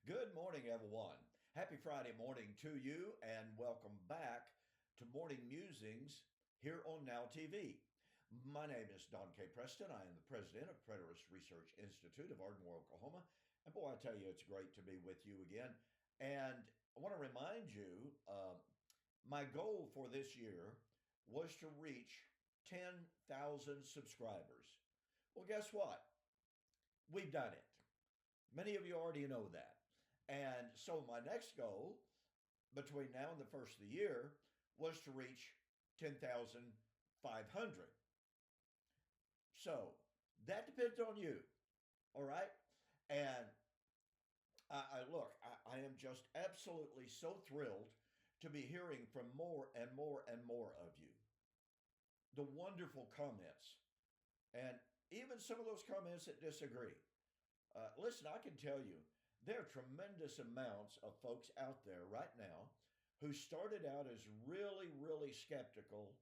Good morning, everyone. Happy Friday morning to you, and welcome back to Morning Musings here on Now TV. My name is Don K. Preston. I am the president of Preterist Research Institute of Ardmore, Oklahoma. And boy, I tell you, it's great to be with you again. And I want to remind you my goal for this year was to reach 10,000 subscribers. Well, guess what? We've done it. Many of you already know that. And so my next goal between now and the first of the year was to reach 10,500. So that depends on you. All right. And I am just absolutely so thrilled to be hearing from more and more and more of you. The wonderful comments, and even some of those comments that disagree. Listen, I can tell you, there are tremendous amounts of folks out there right now who started out as really, really skeptical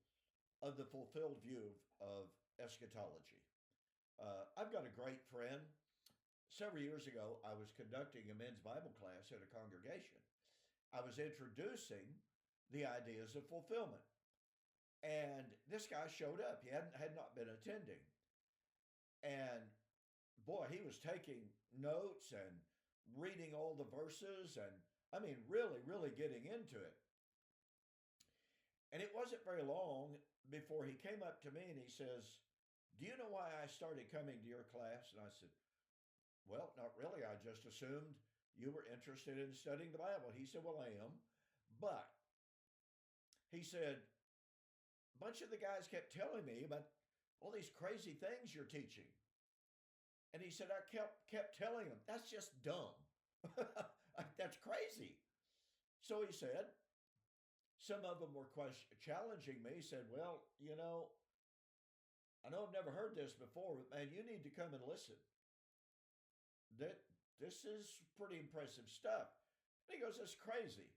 of the fulfilled view of eschatology. I've got a great friend. Several years ago, I was conducting a men's Bible class at a congregation. I was introducing the ideas of fulfillment. And this guy showed up. He had not been attending. And boy, he was taking notes and reading all the verses and I mean, really, really getting into it. And it wasn't very long before he came up to me and he says, "Do you know why I started coming to your class?" And I said, "Well, not really. I just assumed you were interested in studying the Bible." He said, "Well, I am." But he said, "A bunch of the guys kept telling me about all these crazy things you're teaching." And he said, "I kept telling them, that's just dumb. That's crazy." So he said, some of them were challenging me. He said, "Well, I know I've never heard this before, but man, you need to come and listen. This is pretty impressive stuff." And he goes, "That's crazy."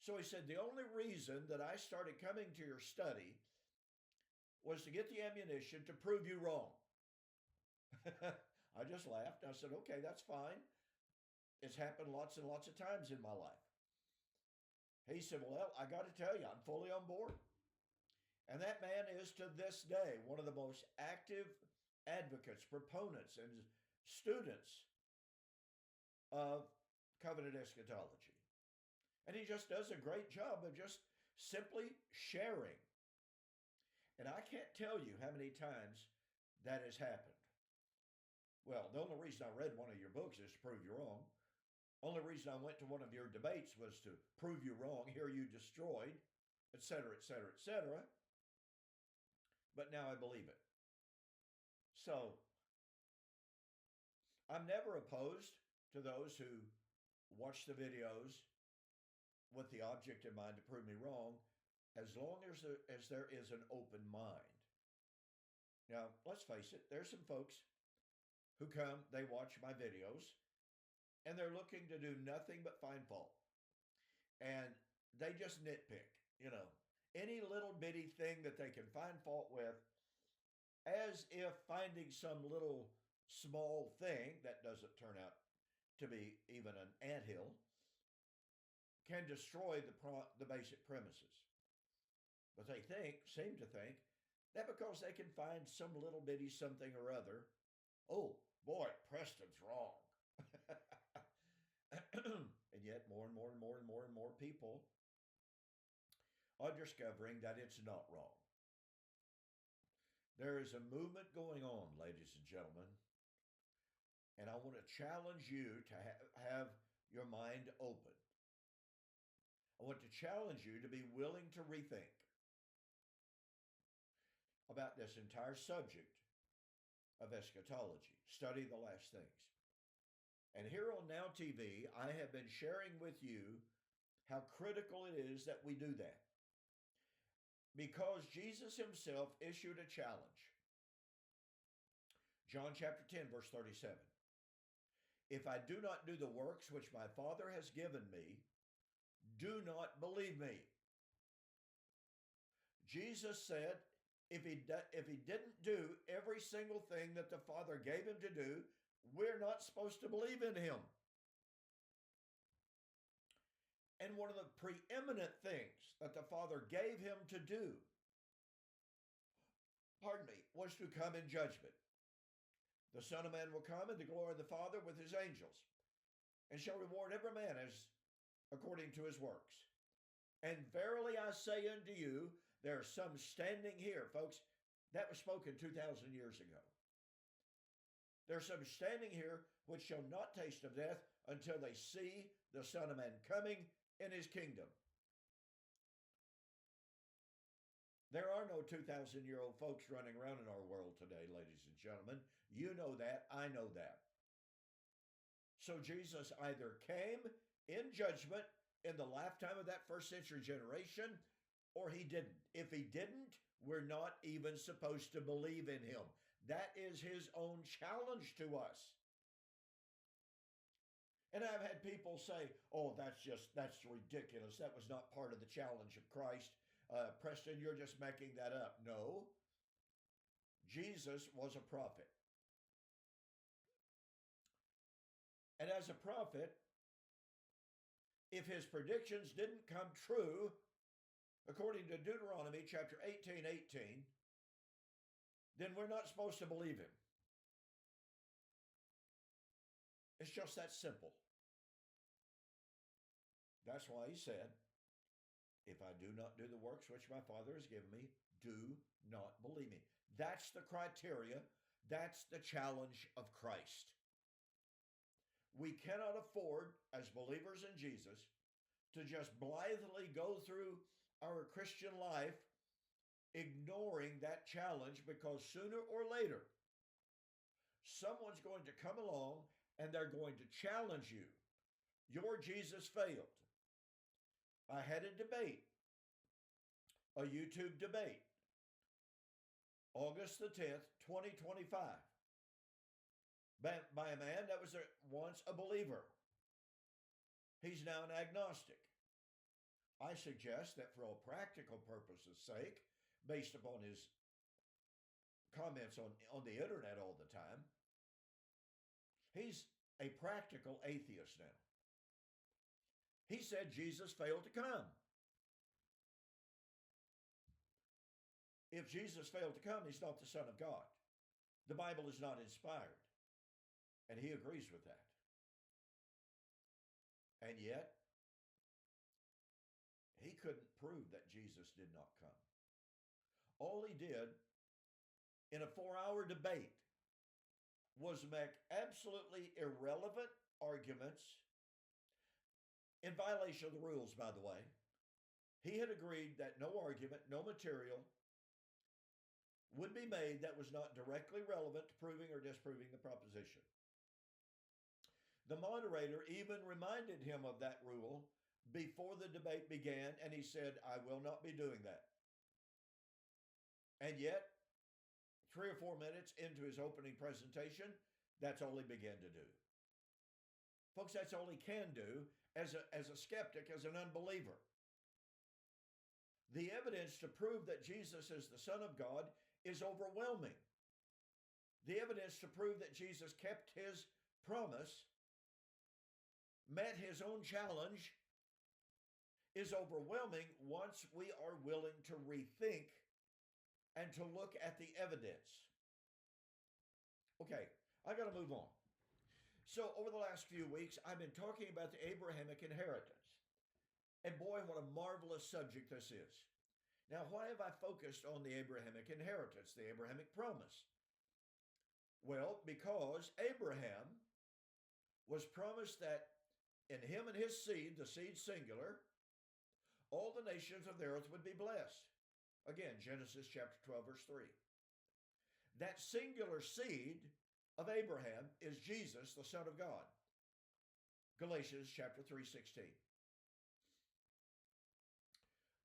So he said, "The only reason that I started coming to your study was to get the ammunition to prove you wrong." I just laughed. I said, "Okay, that's fine. It's happened lots and lots of times in my life." He said, "Well, I got to tell you, I'm fully on board." And that man is to this day one of the most active advocates, proponents, and students of covenant eschatology. And he just does a great job of just simply sharing. And I can't tell you how many times that has happened. Well, the only reason I read one of your books is to prove you wrong. Only reason I went to one of your debates was to prove you wrong, hear you destroyed, etc., etc., etc. But now I believe it. So I'm never opposed to those who watch the videos with the object in mind to prove me wrong, as long as there is an open mind. Now, let's face it, there's some folks who come, they watch my videos, and they're looking to do nothing but find fault. And they just nitpick, any little bitty thing that they can find fault with, as if finding some little small thing that doesn't turn out to be even an anthill can destroy the basic premises. But they seem to think, that because they can find some little bitty something or other, oh boy, Preston's wrong. And yet more and more and more and more and more people are discovering that it's not wrong. There is a movement going on, ladies and gentlemen, and I want to challenge you to have your mind open. I want to challenge you to be willing to rethink about this entire subject of eschatology. Study the last things. And here on Now TV, I have been sharing with you how critical it is that we do that. Because Jesus himself issued a challenge. John chapter 10, verse 37. "If I do not do the works which my Father has given me, do not believe me." Jesus said if he didn't do every single thing that the Father gave him to do, we're not supposed to believe in him. And one of the preeminent things that the Father gave him to do, was to come in judgment. The Son of Man will come in the glory of the Father with his angels, and shall reward every man as according to his works. And verily I say unto you, there are some standing here, folks, that was spoken 2,000 years ago. There are some standing here which shall not taste of death until they see the Son of Man coming in his kingdom. There are no 2,000-year-old folks running around in our world today, ladies and gentlemen. You know that. I know that. So Jesus either came in judgment in the lifetime of that first century generation, or he didn't. If he didn't, we're not even supposed to believe in him. That is his own challenge to us. And I've had people say, oh, that's ridiculous. That was not part of the challenge of Christ. Preston, you're just making that up. No. Jesus was a prophet. And as a prophet, if his predictions didn't come true, according to Deuteronomy chapter 18:18, then we're not supposed to believe him. It's just that simple. That's why he said, if I do not do the works which my Father has given me, do not believe me. That's the criteria. That's the challenge of Christ. We cannot afford, as believers in Jesus, to just blithely go through our Christian life ignoring that challenge, because sooner or later, someone's going to come along and they're going to challenge you. Your Jesus failed. I had a debate, a YouTube debate, August the 10th, 2025, by a man that was once a believer. He's now an agnostic. I suggest that for all practical purposes' sake, based upon his comments on the internet all the time, he's a practical atheist now. He said Jesus failed to come. If Jesus failed to come, he's not the Son of God. The Bible is not inspired. And he agrees with that. And yet, he couldn't prove that Jesus did not come. All he did in a 4-hour debate was make absolutely irrelevant arguments in violation of the rules, by the way. He had agreed that no argument, no material would be made that was not directly relevant to proving or disproving the proposition. The moderator even reminded him of that rule before the debate began, and he said, I will not be doing that. And yet, 3 or 4 minutes into his opening presentation, that's all he began to do. Folks, that's all he can do as a skeptic, as an unbeliever. The evidence to prove that Jesus is the Son of God is overwhelming. The evidence to prove that Jesus kept his promise, met his own challenge, is overwhelming once we are willing to rethink and to look at the evidence. Okay, I got to move on. So over the last few weeks, I've been talking about the Abrahamic inheritance. And boy, what a marvelous subject this is. Now, why have I focused on the Abrahamic inheritance, the Abrahamic promise? Well, because Abraham was promised that in him and his seed, the seed singular, all the nations of the earth would be blessed. Again, Genesis chapter 12, verse 3. That singular seed of Abraham is Jesus, the Son of God. Galatians chapter 3:16.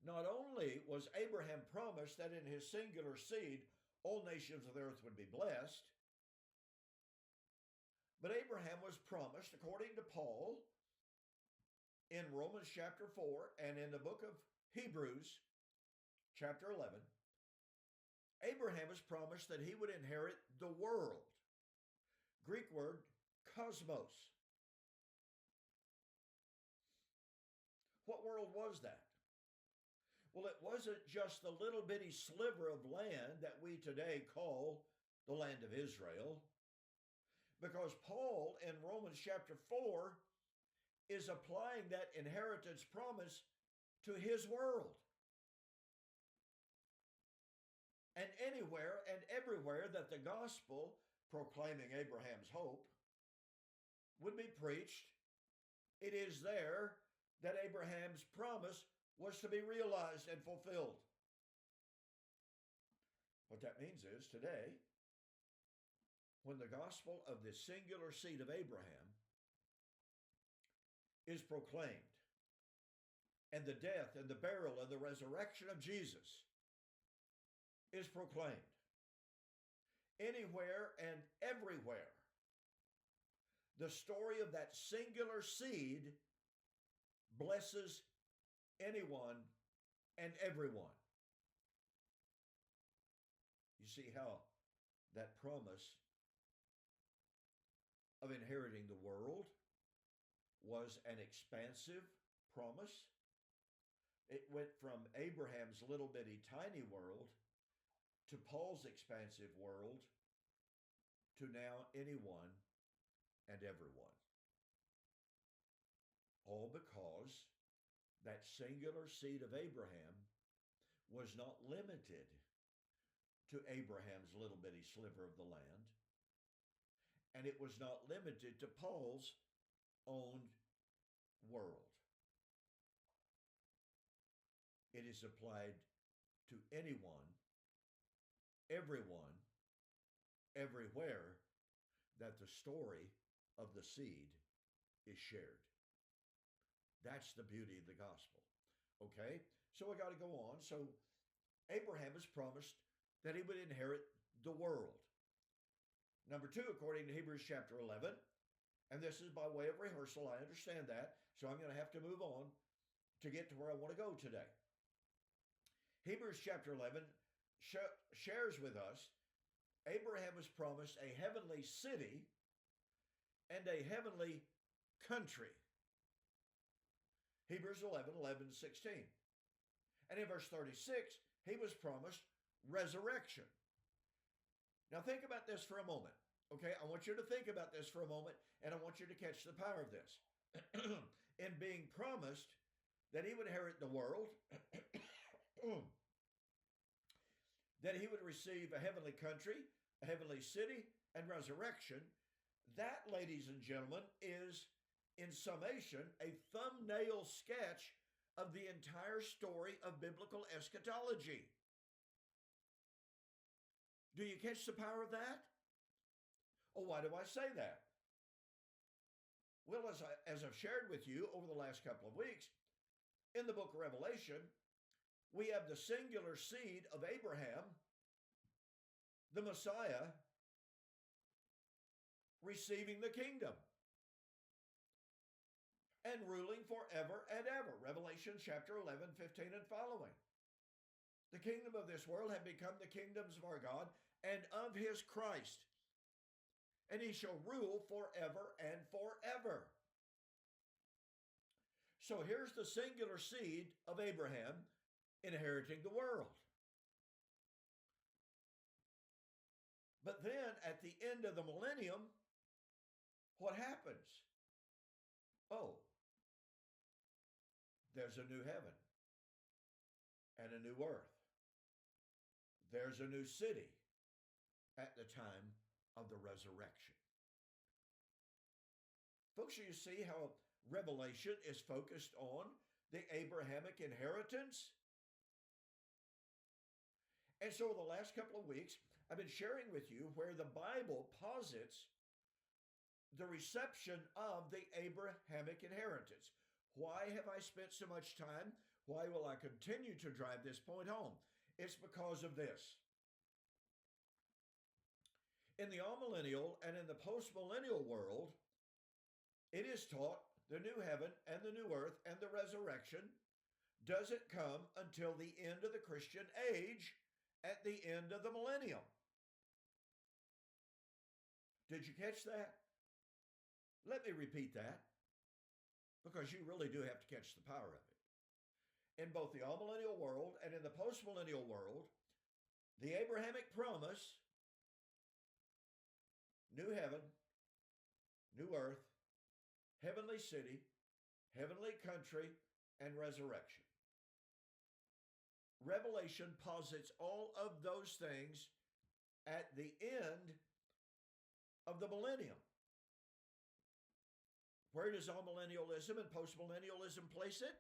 Not only was Abraham promised that in his singular seed all nations of the earth would be blessed, but Abraham was promised, according to Paul, in Romans chapter 4 and in the book of Hebrews chapter 11, Abraham was promised that he would inherit the world. Greek word, cosmos. world was that? Well, it wasn't just the little bitty sliver of land that we today call the land of Israel, because Paul in Romans chapter 4 is applying that inheritance promise to his world. And anywhere and everywhere that the gospel proclaiming Abraham's hope would be preached, it is there that Abraham's promise was to be realized and fulfilled. What that means is today, when the gospel of the singular seed of Abraham is proclaimed, and the death and the burial and the resurrection of Jesus is proclaimed, anywhere and everywhere, the story of that singular seed blesses anyone and everyone. You see how that promise of inheriting the world was an expansive promise. It went from Abraham's little bitty tiny world to Paul's expansive world to now anyone and everyone. All because that singular seed of Abraham was not limited to Abraham's little bitty sliver of the land, and it was not limited to Paul's own world. It is applied to anyone, everyone, everywhere that the story of the seed is shared. That's the beauty of the gospel. Okay? So we got to go on. So Abraham has promised that he would inherit the world. Number 2, according to Hebrews chapter 11, and this is by way of rehearsal, I understand that, so I'm going to have to move on to get to where I want to go today. Hebrews chapter 11 shares with us Abraham was promised a heavenly city and a heavenly country. Hebrews 11:16. And in verse 36, he was promised resurrection. Now think about this for a moment. Okay, I want you to think about this for a moment, and I want you to catch the power of this. In being promised that he would inherit the world, that he would receive a heavenly country, a heavenly city, and resurrection, that, ladies and gentlemen, is, in summation, a thumbnail sketch of the entire story of biblical eschatology. Do you catch the power of that? Oh, why do I say that? Well, as I've shared with you over the last couple of weeks, in the book of Revelation, we have the singular seed of Abraham, the Messiah, receiving the kingdom and ruling forever and ever. Revelation chapter 11, 15 and following. The kingdom of this world have become the kingdoms of our God and of his Christ, and he shall rule forever and forever. So here's the singular seed of Abraham inheriting the world. But then at the end of the millennium, what happens? Oh, there's a new heaven and a new earth. There's a new city at the time of the resurrection. Folks, you see how Revelation is focused on the Abrahamic inheritance? And so the last couple of weeks, I've been sharing with you where the Bible posits the reception of the Abrahamic inheritance. Why have I spent so much time? Why will I continue to drive this point home? It's because of this. In the amillennial and in the postmillennial world, it is taught the new heaven and the new earth and the resurrection doesn't come until the end of the Christian age at the end of the millennium. Did you catch that? Let me repeat that, because you really do have to catch the power of it. in both the amillennial world and in the postmillennial world, the Abrahamic promise, new heaven, new earth, heavenly city, heavenly country, and resurrection. Revelation posits all of those things at the end of the millennium. Where does amillennialism and postmillennialism place it?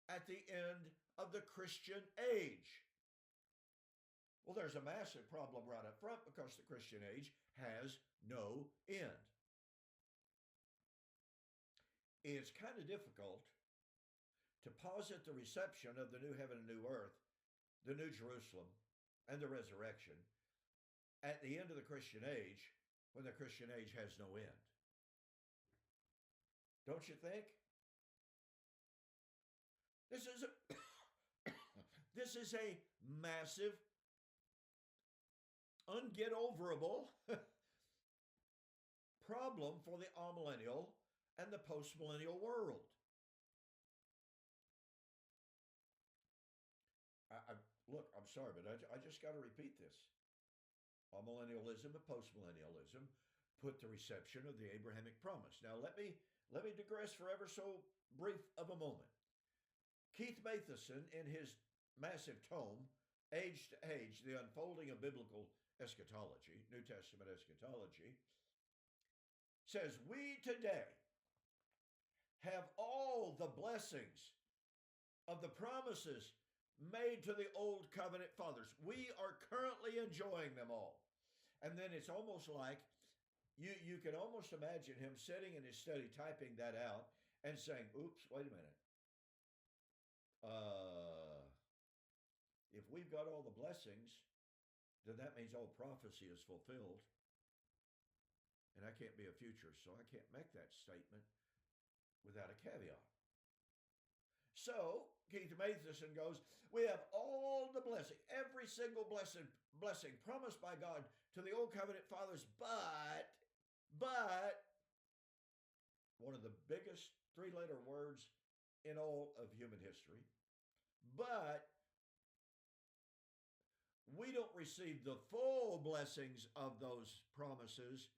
At the end of the Christian age. Well, there's a massive problem right up front because the Christian age has no end. It's kind of difficult to posit the reception of the new heaven and new earth, the new Jerusalem, and the resurrection at the end of the Christian age when the Christian age has no end. Don't you think? This is a massive, unget-overable problem for the amillennial and the postmillennial world. Look, I'm sorry, but I just got to repeat this. Amillennialism and postmillennialism put the reception of the Abrahamic promise. Now, let me digress for ever so brief of a moment. Keith Matheson, in his massive tome, Age to Age, The Unfolding of Biblical Eschatology, New Testament Eschatology, says, we today have all the blessings of the promises made to the old covenant fathers. We are currently enjoying them all. And then it's almost like you can almost imagine him sitting in his study typing that out and saying, oops, wait a minute. If we've got all the blessings, then that means all prophecy is fulfilled. And I can't be a futurist, so I can't make that statement without a caveat. So Keith Matheson goes, we have all the blessing, every single blessing promised by God to the old covenant fathers, but one of the biggest three-letter words in all of human history, but we don't receive the full blessings of those promises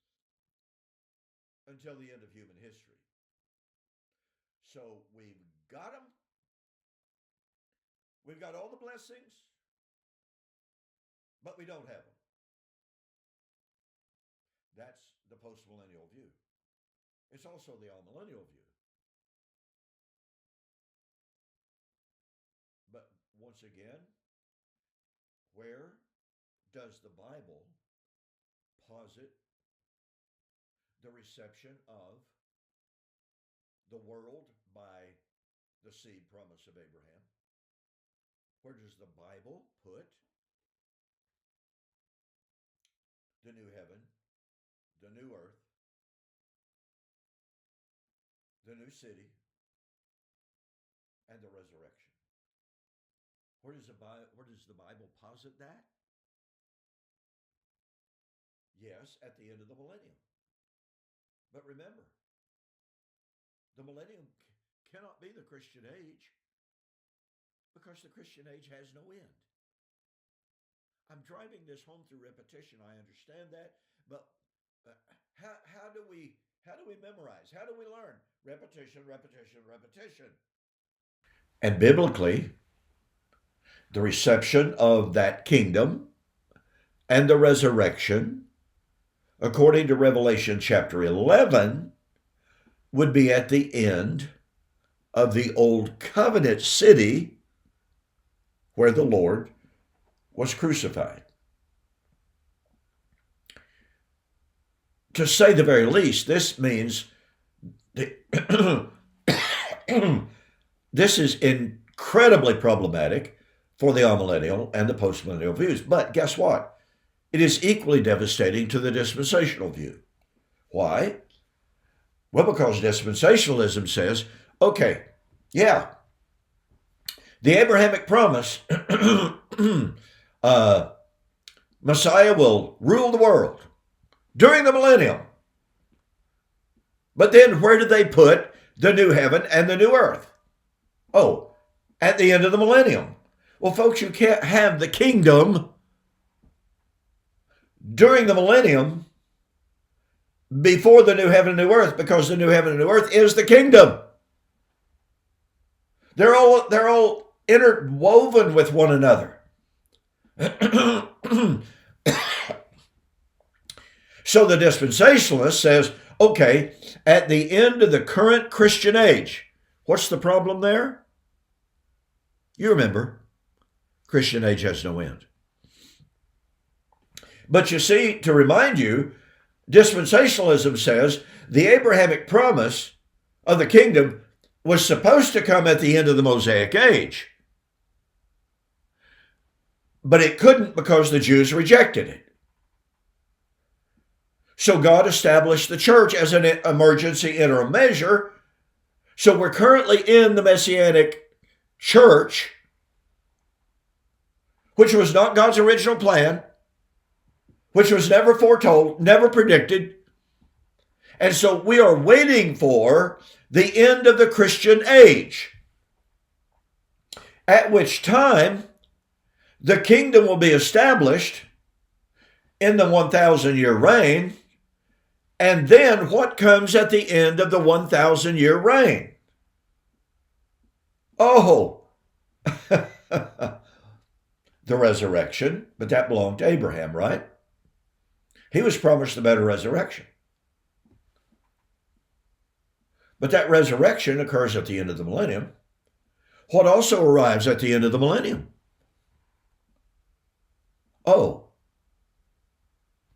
until the end of human history. So we've got them. We've got all the blessings, but we don't have them. That's the postmillennial view. It's also the amillennial view. But once again, where does the Bible posit the reception of the world by the seed promise of Abraham? Where does the Bible put the new heaven, the new earth, the new city, and the resurrection? Where does the Bible posit that? Yes, at the end of the millennium. But remember, the millennium cannot be the Christian age because the Christian age has no end. I'm driving this home through repetition. I understand that, but how do we memorize? How do we learn? Repetition, repetition, repetition. And biblically, the reception of that kingdom and the resurrection, according to Revelation chapter 11, would be at the end of the old covenant city where the Lord was crucified. To say the very least, this means this is incredibly problematic for the amillennial and the postmillennial views. But guess what? It is equally devastating to the dispensational view. Why? Well, because dispensationalism says, okay, yeah, the Abrahamic promise, Messiah will rule the world during the millennium. But then where do they put the new heaven and the new earth? Oh, at the end of the millennium. Well, folks, you can't have the kingdom during the millennium before the new heaven and new earth, because the new heaven and new earth is the kingdom. They're all interwoven with one another. So the dispensationalist says, okay, at the end of the current Christian age, what's the problem there? You remember, Christian age has no end. But you see, to remind you, dispensationalism says the Abrahamic promise of the kingdom was supposed to come at the end of the Mosaic age. But it couldn't because the Jews rejected it. So God established the church as an emergency interim measure. So we're currently in the Messianic church, which was not God's original plan, which was never foretold, never predicted. And so we are waiting for the end of the Christian age, at which time the kingdom will be established in the 1,000-year reign. And then what comes at the end of the 1,000-year reign? Oh, the resurrection, but that belonged to Abraham, right? He was promised a better resurrection. But that resurrection occurs at the end of the millennium. What also arrives at the end of the millennium? Oh,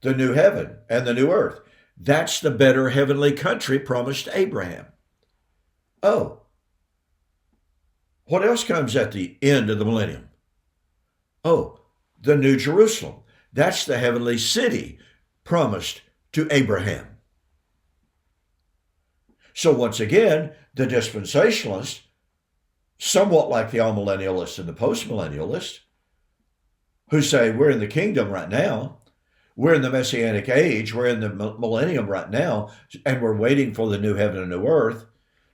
the new heaven and the new earth. That's the better heavenly country promised to Abraham. Oh, what else comes at the end of the millennium? Oh, the New Jerusalem. That's the heavenly city promised to Abraham. So once again, the dispensationalists, somewhat like the amillennialists and the postmillennialists, who say we're in the kingdom right now, we're in the Messianic age, we're in the millennium right now, and we're waiting for the new heaven and new earth,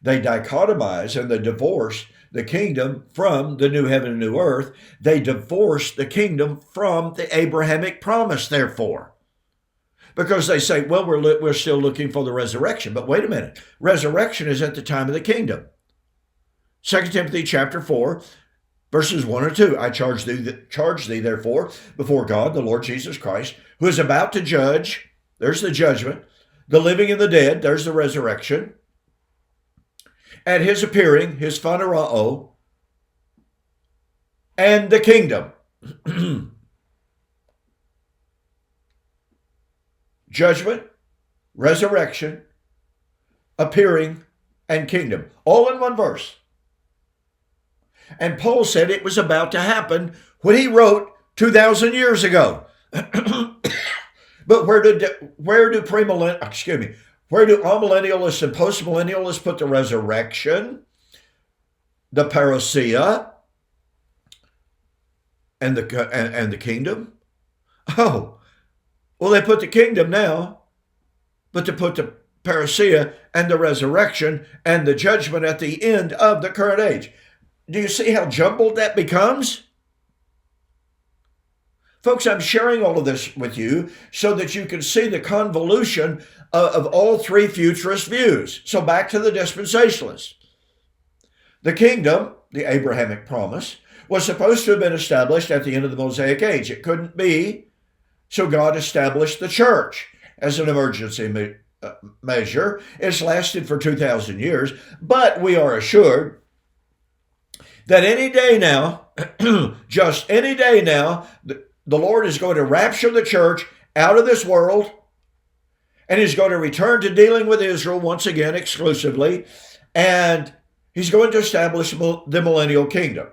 they dichotomize and they divorce the kingdom from the new heaven and new earth. They divorce the kingdom from the Abrahamic promise, therefore. Because they say, well, we're still looking for the resurrection. But wait a minute. Resurrection is at the time of the kingdom. 2 Timothy chapter 4, verses 1 and 2. I charge thee, therefore, before God, the Lord Jesus Christ, who is about to judge, there's the judgment, the living and the dead, there's the resurrection, at his appearing, his phanerao, and the kingdom. Judgment, resurrection, appearing, and kingdom. All in one verse. And Paul said it was about to happen when he wrote 2,000 years ago. But where do amillennialists and postmillennialists put the resurrection, the parousia, and the kingdom? Oh, well, they put the kingdom now, but to put the parousia and the resurrection and the judgment at the end of the current age. Do you see how jumbled that becomes? Folks, I'm sharing all of this with you so that you can see the convolution of all three futurist views. So back to the dispensationalists. The kingdom, the Abrahamic promise, was supposed to have been established at the end of the Mosaic age. It couldn't be, so God established the church as an emergency measure. It's lasted for 2,000 years, but we are assured that any day now, just any day now, the Lord is going to rapture the church out of this world, and he's going to return to dealing with Israel once again exclusively, and he's going to establish the millennial kingdom.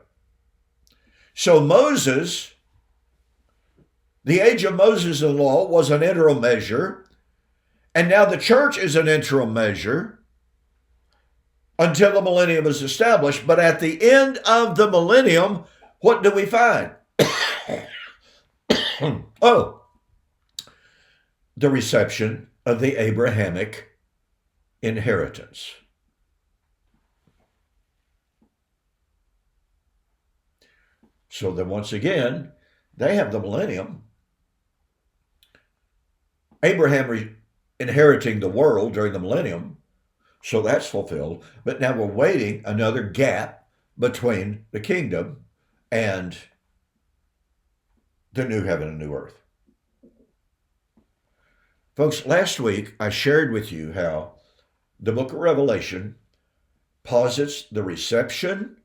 So Moses, the age of Moses and law was an interim measure, and now the church is an interim measure until the millennium is established. But at the end of the millennium, what do we find? Oh, the reception of the Abrahamic inheritance. So then once again, they have the millennium. Abraham inheriting the world during the millennium, so that's fulfilled. But now we're waiting another gap between the kingdom and the new heaven and new earth. Folks, last week I shared with you how the book of Revelation posits the reception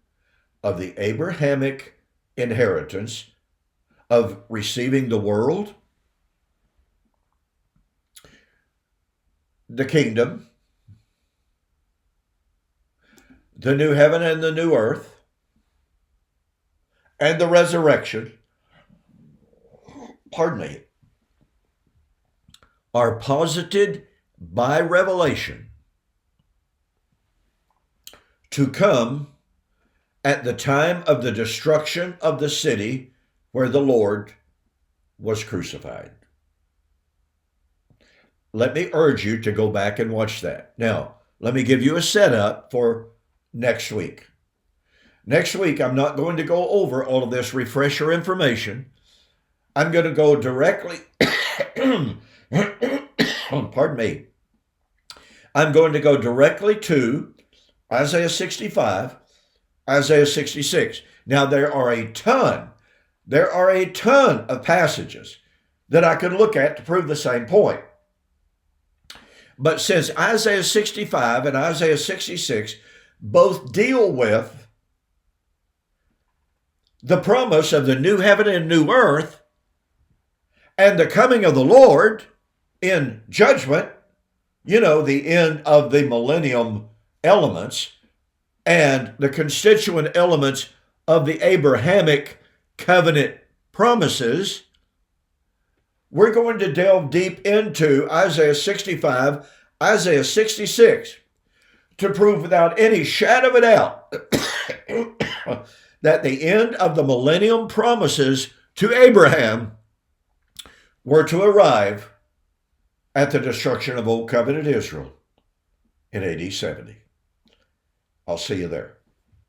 of the Abrahamic inheritance of receiving the world, the kingdom, the new heaven and the new earth, and the resurrection, are posited by Revelation to come at the time of the destruction of the city where the Lord was crucified. Let me urge you to go back and watch that. Now, let me give you a setup for next week. Next week, I'm not going to go over all of this refresher information. I'm going to go directly, pardon me. I'm going to go directly to Isaiah 65, Isaiah 66. Now, there are a ton of passages that I could look at to prove the same point. But since Isaiah 65 and Isaiah 66 both deal with the promise of the new heaven and new earth and the coming of the Lord in judgment, the end of the millennium elements and the constituent elements of the Abrahamic covenant promises, we're going to delve deep into Isaiah 65, Isaiah 66, to prove without any shadow of a doubt that the end of the millennium promises to Abraham were to arrive at the destruction of Old Covenant Israel in AD 70. I'll see you there.